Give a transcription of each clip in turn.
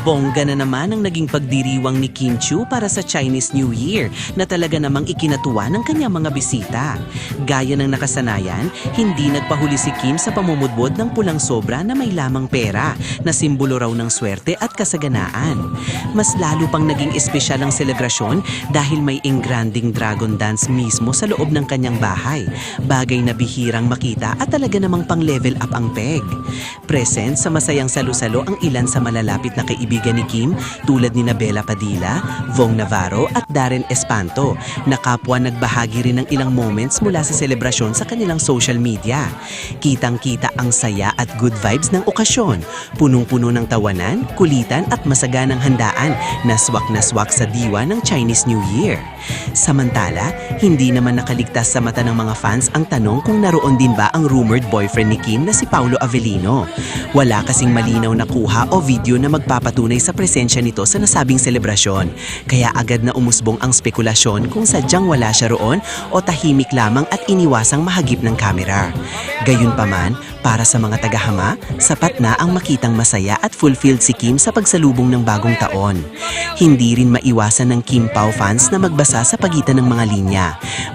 Bongga na naman ang naging pagdiriwang ni Kim Chiu para sa Chinese New Year na talaga namang ikinatuwa ng kanyang mga bisita. Gaya ng nakasanayan, hindi nagpahuli si Kim sa pamumudbod ng pulang sobra na may lamang pera na simbolo raw ng swerte at kasaganaan. Mas lalo pang naging espesyal ang selebrasyon dahil may engranding dragon dance mismo sa loob ng kanyang bahay, bagay na bihirang makita at talaga namang pang-level up ang peg. Present sa masayang salo-salo ang ilan sa malalapit na kaibigan ni Kim tulad ni Bella Padilla, Vong Navarro at Darren Espanto na kapwa nagbahagi rin ng ilang moments mula sa selebrasyon sa kanilang social media. Kitang-kita ang saya at good vibes ng okasyon, punong-puno ng tawanan, kulitan at masaganang handaan na swak sa diwa ng Chinese New Year. Samantala, hindi naman nakaligtas sa mata ng mga fans ang tanong kung naroon din ba ang rumored boyfriend ni Kim na si Paulo Avellino. Wala kasing malinaw na kuha o video na magpapatunay sa presensya nito sa nasabing selebrasyon, kaya agad na umusbong ang spekulasyon kung sadyang wala siya roon o tahimik lamang at iniwasang mahagip ng kamera. Gayunpaman, para sa mga tagahanga, sapat na ang makitang masaya at fulfilled si Kim sa pagsalubong ng bagong taon. Hindi rin maiwasan ng Kim Pao fans na magbasa sa pagitan ng mga linya.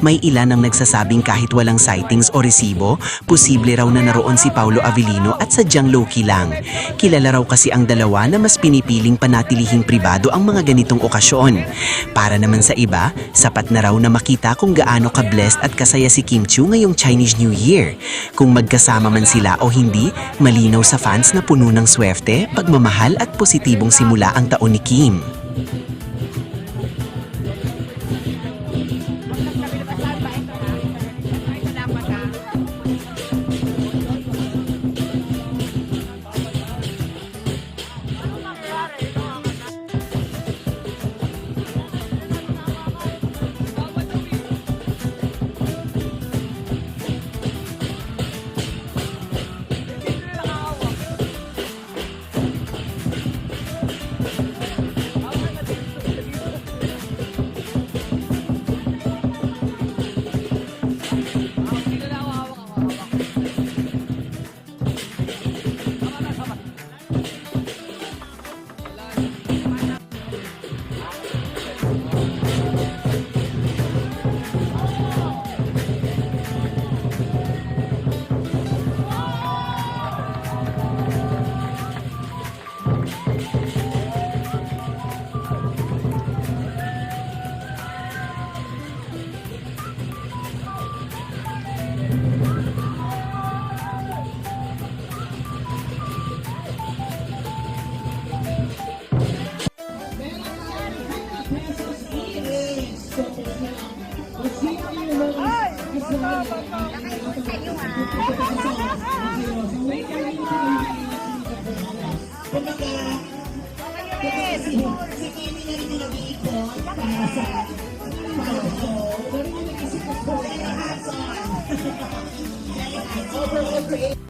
May ilan ang nagsasabing kahit walang sightings o resibo, posible raw na naroon si Paulo Avellino at sadyang low-key lang. Kilala raw kasi ang dalawa na mas pinipiling panatilihing pribado ang mga ganitong okasyon. Para naman sa iba, sapat na raw na makita kung gaano ka-blessed at kasaya si Kim Chiu ngayong Chinese New Year. Kung magkasama man sila o hindi, malinaw sa fans na puno ng swerte, pagmamahal at positibong simula ang taon ni Kim. Over